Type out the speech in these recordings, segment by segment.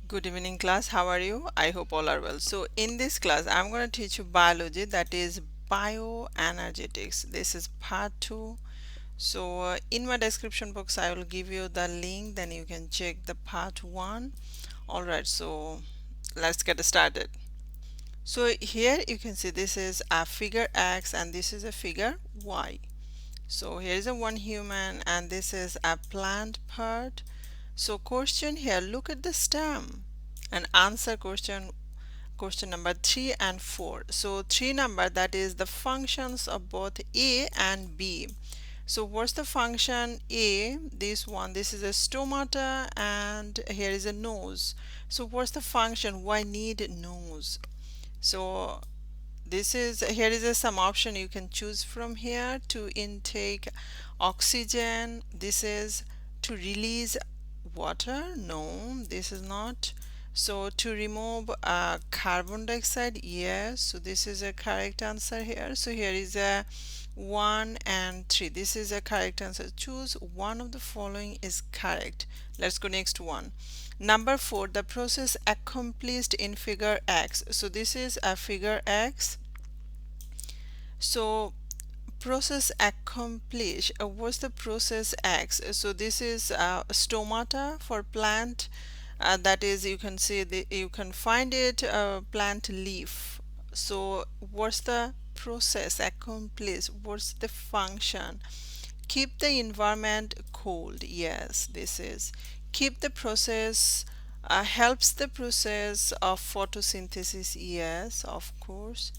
Good evening class, how are you? I hope all are well. So in this class I'm going to teach you biology, that is bioenergetics. This is part 2. So in my description box I will give you the link, then you can check the part 1. Alright, so let's get started. So here you can see this is a figure X and this is a figure Y. So here is a one human and this is a plant part. So question here, look at the stem and answer question number 3 and 4. So 3 number, that is the functions of both A and B. So what's the function A? This one, this is a stomata and here is a nose. So what's the function? Why need nose? So this is, here is some option you can choose from here: to intake oxygen, this is to release water, no, this is not. So to remove carbon dioxide, yes, so this is a correct answer here. So here is a 1 and 3, this is a correct answer. Choose one of the following is correct. Let's go next one. Number 4, the process accomplished in figure X. So this is a figure X. So process accomplish, what's the process X? So this is stomata for plant, that is, you can see you can find it plant leaf. So what's the process accomplish? What's the function? Keep the environment cold, yes, this is keep the process, helps the process of photosynthesis, yes, of course.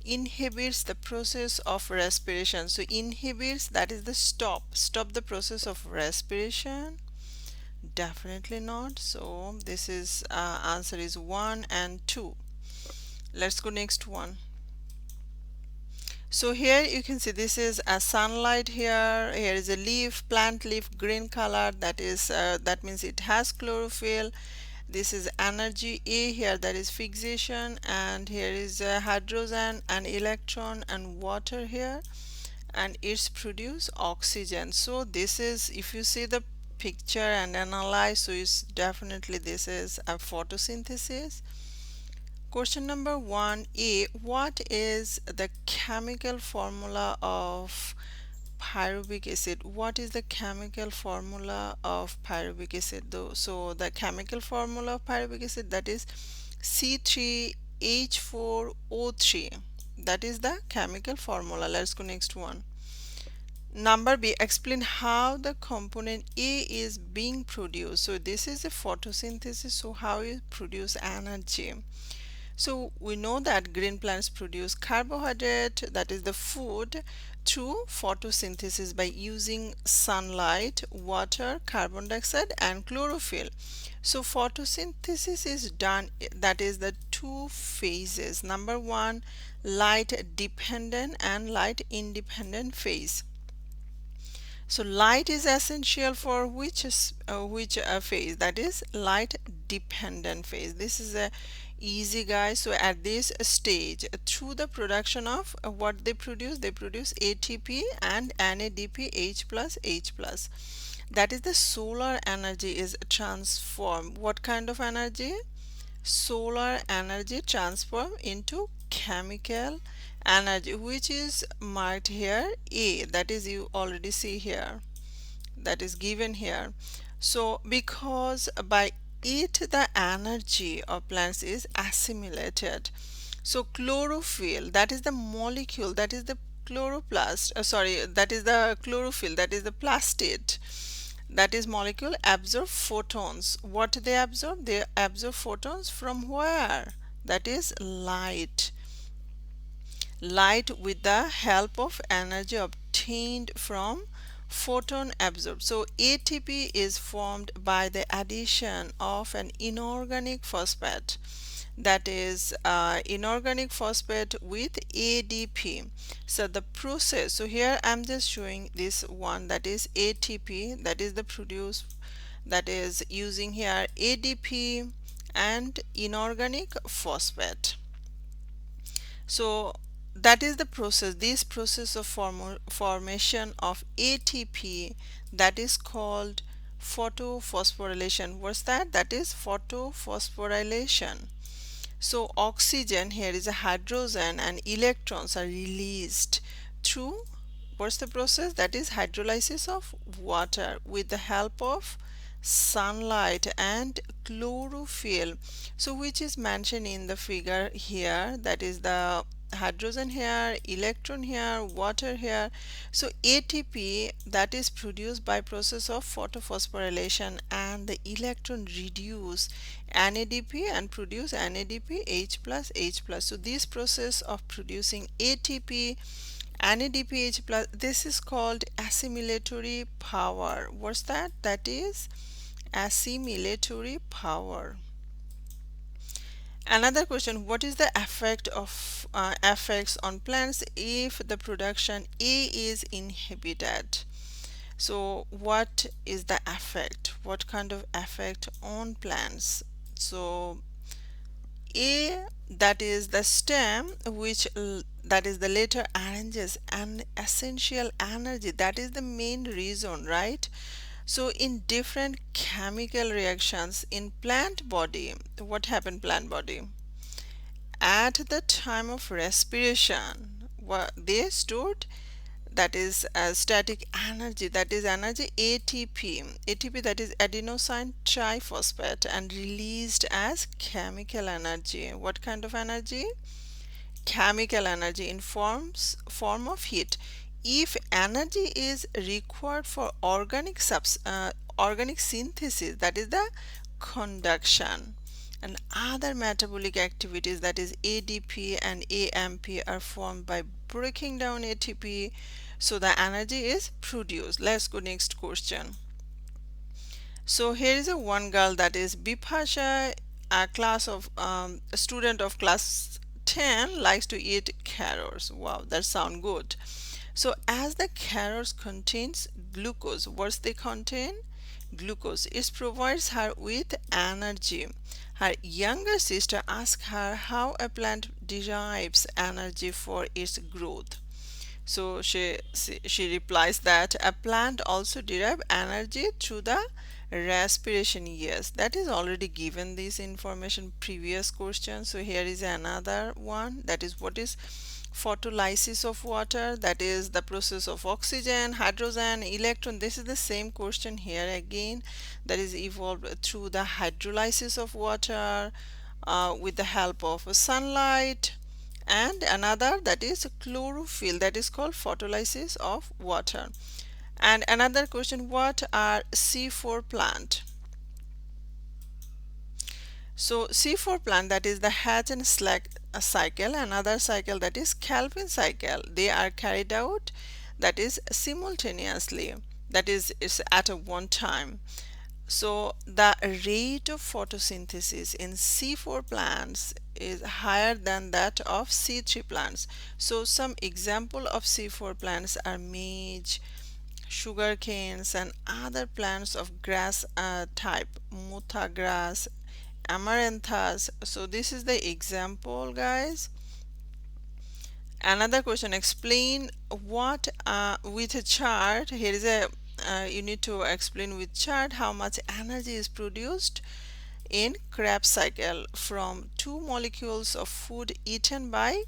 Inhibits the process of respiration, so inhibits, that is the stop the process of respiration, definitely not. So this is answer is 1 and 2. Let's go next one. So here you can see this is a sunlight, here is a leaf, plant leaf, green color, that is that means it has chlorophyll. This is energy A here, that is fixation, and here is a hydrogen and electron and water here, and it's produce oxygen. So this is, if you see the picture and analyze, so it's definitely this is a photosynthesis. Question number 1A, what is the chemical formula of pyruvic acid? What is the chemical formula of pyruvic acid though? So the chemical formula of pyruvic acid, that is C3H4O3. That is the chemical formula. Let's go next one. Number B, explain how the component A is being produced. So this is a photosynthesis, so how you produce energy. So we know that green plants produce carbohydrate, that is the food, through photosynthesis by using sunlight, water, carbon dioxide and chlorophyll. So photosynthesis is done, that is the two phases. Number 1, light dependent and light independent phase. So light is essential for which phase, that is light dependent phase. This is a easy, guys. So at this stage, through the production of what they produce ATP and NADP, H plus H plus. That is the solar energy is transformed. What kind of energy? Solar energy transform into chemical energy, which is marked here A, that is you already see here, that is given here. So because by it the energy of plants is assimilated. So chlorophyll, that is the molecule, that is the chloroplast, sorry, that is the chlorophyll, that is the plastid, that is molecule, absorb photons. What they absorb? They absorb photons from where? That is light. Light with the help of energy obtained from photon absorbed. So ATP is formed by the addition of an inorganic phosphate, that is inorganic phosphate with ADP. So the process, so here I'm just showing this one, that is ATP, that is the produce, that is using here ADP and inorganic phosphate. So that is the process, this process of formation of ATP, that is called photophosphorylation. What's that? That is photophosphorylation. So oxygen here is a hydrogen and electrons are released through what's the process? That is hydrolysis of water with the help of sunlight and chlorophyll. So which is mentioned in the figure here, that is the hydrogen here, electron here, water here. So ATP that is produced by process of photophosphorylation, and the electron reduce NADP and produce NADP H plus H plus. So this process of producing ATP NADPH plus, this is called assimilatory power. What's that? That is assimilatory power. Another question, what is the effect of effects on plants if the production A is inhibited? So what is the effect? What kind of effect on plants? So A, that is the stem, which that is the letter arranges an essential energy. That is the main reason, right? So in different chemical reactions in plant body, what happened plant body? At the time of respiration, what they stored, that is static energy, that is energy ATP, that is adenosine triphosphate, and released as chemical energy. What kind of energy? Chemical energy in form of heat. If energy is required for organic synthesis, that is the conduction, and other metabolic activities, that is ADP and AMP, are formed by breaking down ATP, so the energy is produced. Let's go next question. So here is a one girl, that is Bipasha, a student of class 10, likes to eat carrots. Wow, that sounds good. So as the carrots contains glucose, what's they contain? Glucose. It provides her with energy. Her younger sister asks her how a plant derives energy for its growth. So she replies that a plant also derive energy through the respiration. Yes, that is already given this information previous question. So here is another one, that is what is photolysis of water, that is the process of oxygen, hydrogen, electron. This is the same question here again, that is evolved through the hydrolysis of water with the help of sunlight, and another, that is chlorophyll, that is called photolysis of water. And another question, what are C4 plant? So C4 plant, that is the Hatch and Slack cycle, another cycle, that is Calvin cycle. They are carried out, that is simultaneously, that is it's at a one time. So the rate of photosynthesis in C4 plants is higher than that of C3 plants. So some example of C4 plants are maize, sugar canes, and other plants of grass type, mutha grass, amaranthus. So this is the example, guys. Another question, explain what with a chart. Here is a you need to explain with chart how much energy is produced in Krebs cycle from two molecules of food eaten by,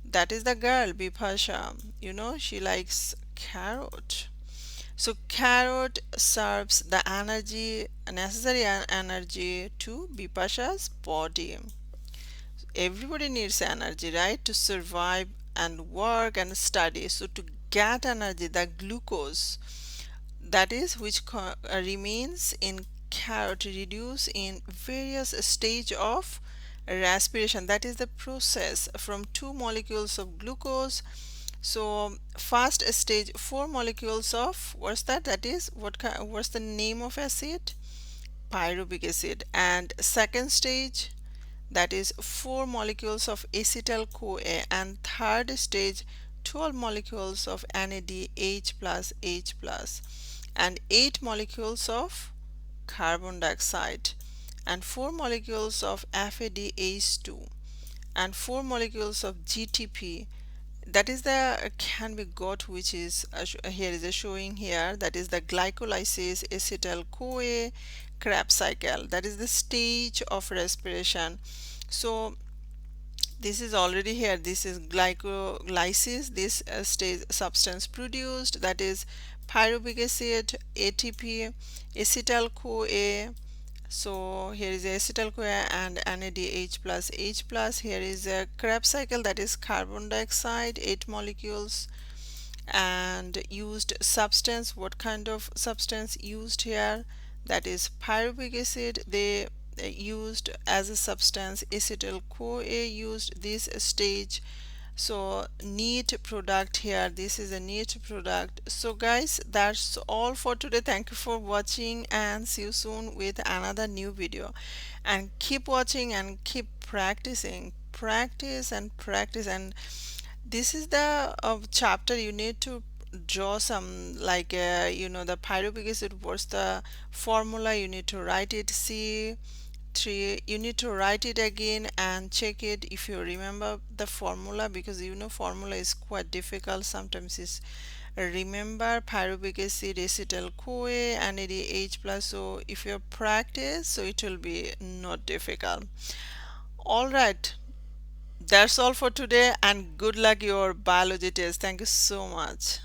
that is the girl Bipasha. You know, she likes carrot. So carrot serves the energy, necessary energy to Bipasha's body. Everybody needs energy, right, to survive and work and study. So to get energy, the glucose, that is which remains in carrot, reduce in various stage of respiration. That is the process from two molecules of glucose. So first stage, four molecules of, what's that, that is what's the name of acid? Pyruvic acid. And second stage, that is 4 molecules of acetyl CoA, and third stage 12 molecules of NADH plus H plus, and 8 molecules of carbon dioxide, and 4 molecules of FADH2, and 4 molecules of GTP. that is the can be got, which is here is a showing here, that is the glycolysis acetyl CoA Krebs cycle, that is the stage of respiration. So this is already here, this is glycolysis, this stage substance produced, that is pyruvic acid, ATP, acetyl CoA. So here is acetyl CoA and NADH plus H plus. Here is a Krebs cycle, that is carbon dioxide, 8 molecules. And used substance, what kind of substance used here? That is pyruvic acid. They used as a substance, acetyl CoA used this stage. So neat product here, this is a neat product. So guys, that's all for today. Thank you for watching and see you soon with another new video. And keep watching and keep practicing, practice and practice. And this is the chapter you need to draw some, like the pyruvic acid, what's the formula, you need to write it. C3, you need to write it again and check it if you remember the formula, because formula is quite difficult sometimes. Is remember pyruvic acid, acetyl CoA and ADH plus. So if you practice, so it will be not difficult. All right, that's all for today, and good luck your biology test. Thank you so much.